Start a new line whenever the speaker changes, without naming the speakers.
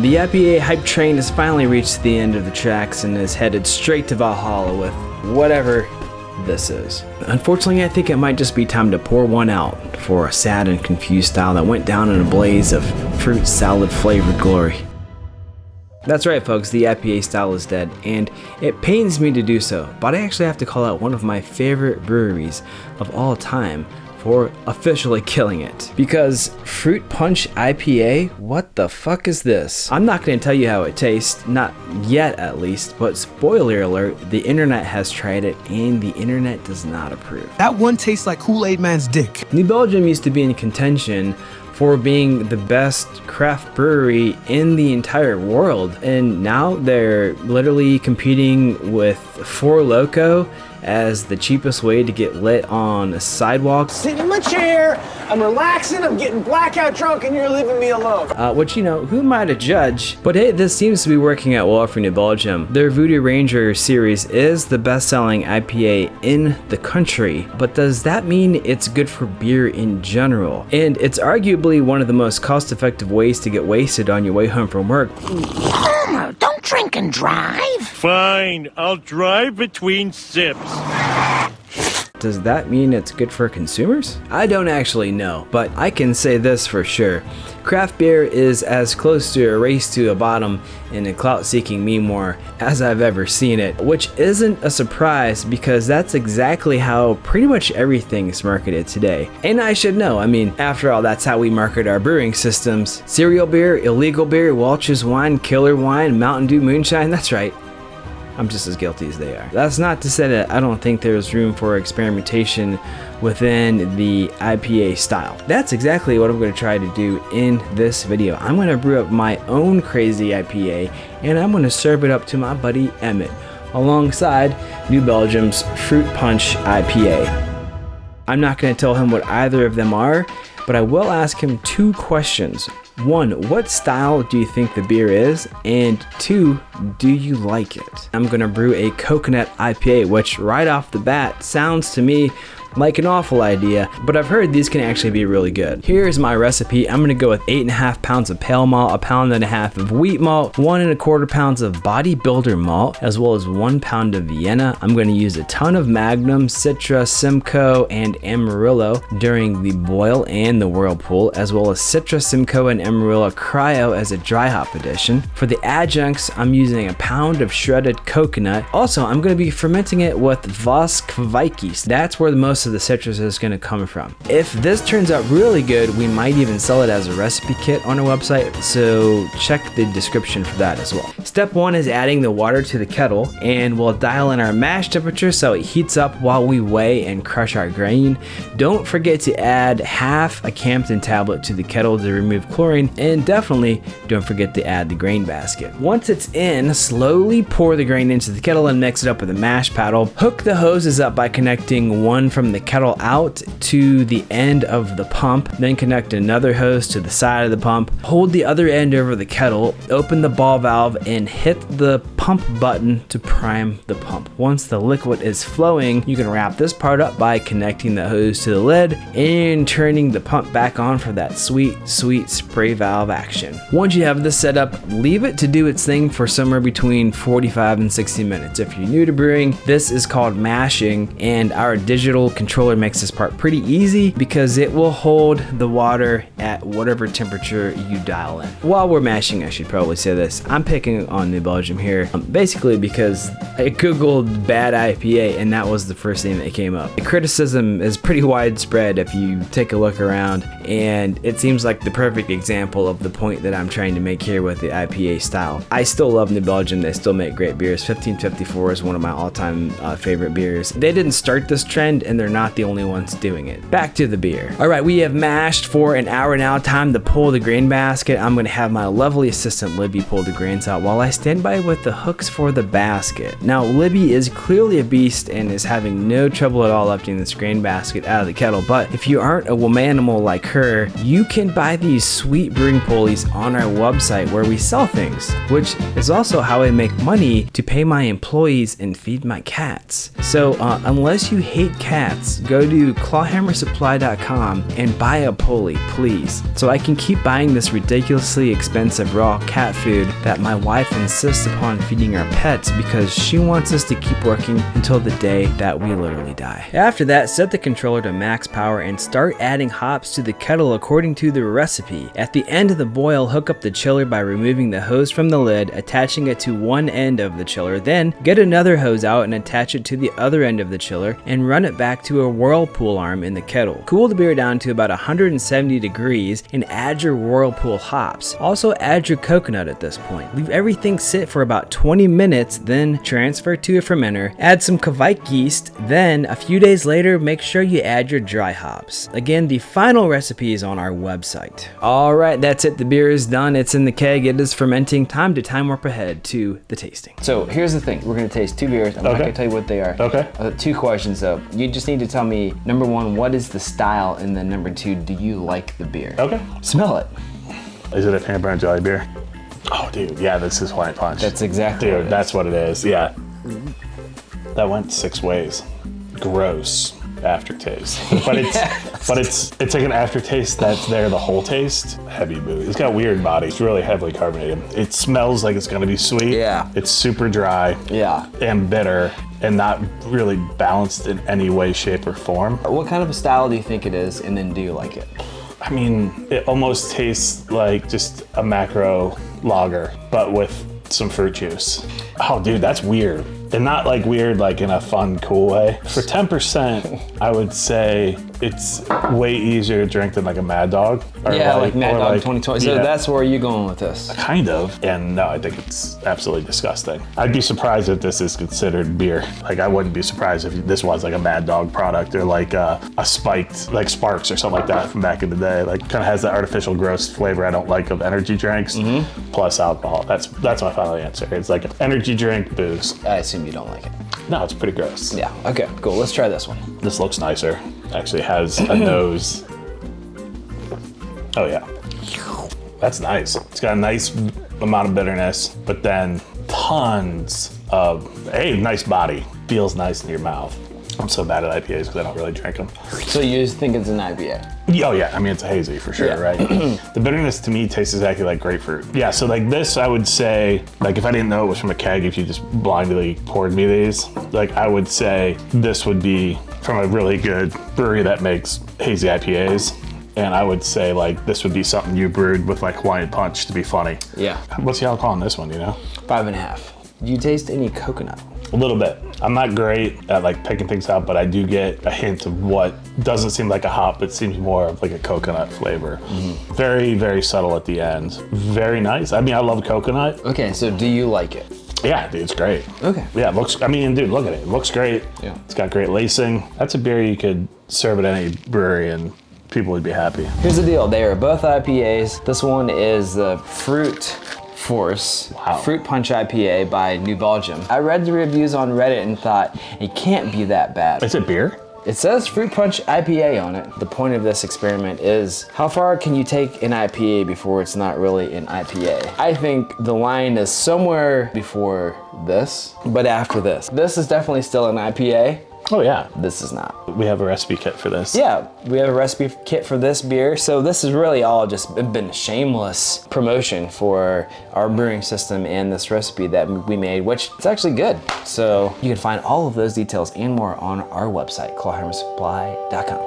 The IPA hype train has finally reached the end of the tracks and is headed straight to Valhalla with whatever this is. Unfortunately, I think it might just be time to pour one out for a sad and confused style that went down in a blaze of fruit salad flavored glory. That's right, folks, the IPA style is dead, and it pains me to do so, but I actually have to call out one of my favorite breweries of all time for officially killing it. Because Fruit Punch IPA, what the fuck is this? I'm not going to tell you how it tastes, not yet at least, but spoiler alert, the internet has tried it and the internet does not approve.
That one tastes like Kool-Aid Man's dick.
New Belgium used to be in contention for being the best craft brewery in the entire world, and now they're literally competing with Four Loko as the cheapest way to get lit on a sidewalk.
Sit in my chair, I'm relaxing, I'm getting blackout drunk, and you're leaving me alone.
Which, you know, who am I to judge? But hey, this seems to be working out well for New Belgium. Their Voodoo Ranger series is the best-selling IPA in the country, but does that mean it's good for beer in general? And it's arguably one of the most cost-effective ways to get wasted on your way home from work.
Homer, don't drink and drive.
Fine, I'll drive between sips.
Does that mean it's good for consumers? I don't actually know, but I can say this for sure. Craft beer is as close to a race to a bottom in a clout-seeking meme war as I've ever seen it, which isn't a surprise because that's exactly how pretty much everything is marketed today. And I should know, I mean, after all, that's how we market our brewing systems. Cereal beer, illegal beer, Welch's wine, killer wine, Mountain Dew moonshine, that's right. I'm just as guilty as they are. That's not to say that I don't think there's room for experimentation within the IPA style. That's exactly what I'm going to try to do in this video. I'm going to brew up my own crazy IPA and I'm going to serve it up to my buddy Emmett alongside New Belgium's Fruit Punch IPA. I'm not going to tell him what either of them are, but I will ask him two questions. One, what style do you think the beer is? And two, do you like it? I'm gonna brew a coconut IPA, which right off the bat sounds to me like an awful idea, but I've heard these can actually be really good. Here's my recipe. I'm gonna go with 8.5 pounds of pale malt, 1.5 pounds of wheat malt, 1.25 pounds of bodybuilder malt, as well as 1 pound of Vienna. I'm gonna use a ton of Magnum, Citra, Simcoe, and Amarillo during the boil and the whirlpool, as well as Citra, Simcoe, and Amarillo Cryo as a dry hop addition. For the adjuncts, I'm using a pound of shredded coconut. Also, I'm gonna be fermenting it with Voskvikis. That's where the most of the citrus is going to come from. If this turns out really good, we might even sell it as a recipe kit on our website, so check the description for that as well. Step 1 is adding the water to the kettle, and we'll dial in our mash temperature so it heats up while we weigh and crush our grain. Don't forget to add half a Campton tablet to the kettle to remove chlorine, and definitely don't forget to add the grain basket. Once it's in, slowly pour the grain into the kettle and mix it up with a mash paddle. Hook the hoses up by connecting one from the kettle out to the end of the pump, then connect another hose to the side of the pump. Hold the other end over the kettle, open the ball valve, and hit the pump button to prime the pump. Once the liquid is flowing, you can wrap this part up by connecting the hose to the lid and turning the pump back on for that sweet, sweet spray valve action. Once you have this set up, leave it to do its thing for somewhere between 45 and 60 minutes. If you're new to brewing, this is called mashing, and our digital controller makes this part pretty easy because it will hold the water at whatever temperature you dial in. While we're mashing, I should probably say this, I'm picking on New Belgium here, basically because I googled bad IPA and that was the first thing that came up. The criticism is pretty widespread if you take a look around, and it seems like the perfect example of the point that I'm trying to make here with the IPA style. I still love New Belgium, they still make great beers. 1554 is one of my all-time favorite beers. They didn't start this trend and they're not the only ones doing it. Back to the beer. All right, we have mashed for an hour now. Time to pull the grain basket. I'm going to have my lovely assistant Libby pull the grains out while I stand by with the hooks for the basket. Now, Libby is clearly a beast and is having no trouble at all lifting this grain basket out of the kettle, but if you aren't a womanimal like her, you can buy these sweet brewing pulleys on our website where we sell things, which is also how I make money to pay my employees and feed my cats. So unless you hate cats, chance, go to clawhammersupply.com and buy a pulley, please, so I can keep buying this ridiculously expensive raw cat food that my wife insists upon feeding our pets because she wants us to keep working until the day that we literally die. After that, set the controller to max power and start adding hops to the kettle according to the recipe. At the end of the boil, hook up the chiller by removing the hose from the lid, attaching it to one end of the chiller, then get another hose out and attach it to the other end of the chiller and run it back to a whirlpool arm in the kettle. Cool the beer down to about 170 degrees and add your whirlpool hops. Also add your coconut at this point. Leave everything sit for about 20 minutes, then transfer to a fermenter, add some Kvike yeast, then a few days later make sure you add your dry hops. Again, the final recipe is on our website. Alright, that's it. The beer is done. It's in the keg. It is fermenting. Time to time warp ahead to the tasting. So here's the thing. We're going to taste two beers. I'm not going to tell you what they are.
Okay.
Two questions though. You just need to tell me, number one, what is the style? And then number two, do you like the beer?
Okay.
Smell it.
Is it a peanut butter and jelly beer? Oh, dude, yeah, this is White Punch.
That's exactly
dude,
what it
that's what it is, yeah. That went 6 ways. Gross aftertaste. But it's like an aftertaste that's there the whole taste. Heavy booze. It's got a weird body. It's really heavily carbonated. It smells like it's gonna be sweet.
Yeah.
It's super dry.
Yeah.
And bitter and not really balanced in any way, shape, or form.
What kind of a style do you think it is, and then do you like it?
I mean, it almost tastes like just a macro lager, but with some fruit juice. Oh, dude, that's weird. And not like weird like in a fun, cool way. For 10%, I would say it's way easier to drink than like a Mad Dog. Or
yeah, like Mad Dog 2020. So
yeah.
That's where you're going with this.
Kind of. And no, I think it's absolutely disgusting. I'd be surprised if this is considered beer. Like I wouldn't be surprised if this was like a Mad Dog product or like a spiked, like Sparks or something like that from back in the day. Like kind of has that artificial gross flavor I don't like of energy drinks plus alcohol. That's my final answer. It's like an energy drink, booze.
I assume you don't like it.
No, it's pretty gross.
Yeah, okay, cool. Let's try this one.
This looks nicer. Actually has a nose. Oh yeah. That's nice. It's got a nice amount of bitterness, but then tons of, nice body. Feels nice in your mouth. I'm so bad at IPAs because I don't really drink them.
So you just think it's an IPA?
Oh yeah, I mean it's a hazy for sure, right? The bitterness to me tastes exactly like grapefruit. Yeah, so like this I would say, like if I didn't know it was from a keg, if you just blindly poured me these, like I would say this would be from a really good brewery that makes hazy IPAs. And I would say like this would be something you brewed with like Hawaiian Punch to be funny.
Yeah.
What's the alcohol on this one, you know?
5.5. Do you taste any coconut?
A little bit. I'm not great at like picking things out, but I do get a hint of what doesn't seem like a hop, but seems more of like a coconut flavor. Very, very subtle at the end. Very nice. I mean, I love coconut.
Okay, so do you like it?
Yeah, dude, it's great.
Okay.
Yeah, it looks, I mean, dude, look at it. It looks great.
Yeah.
It's got great lacing. That's a beer you could serve at any brewery and people would be happy.
Here's the deal. They are both IPAs. This one is the Force Fruit Punch IPA by New Belgium. I read the reviews on Reddit and thought, it can't be that bad.
Is it beer?
It says Fruit Punch IPA on it. The point of this experiment is, how far can you take an IPA before it's not really an IPA? I think the line is somewhere before this, but after this. This is definitely still an IPA.
Oh yeah.
This is not.
We have a recipe kit for this.
Yeah, we have a recipe kit for this beer. So this is really all just been a shameless promotion for our brewing system and this recipe that we made, which is actually good. So you can find all of those details and more on our website, clawhammersupply.com.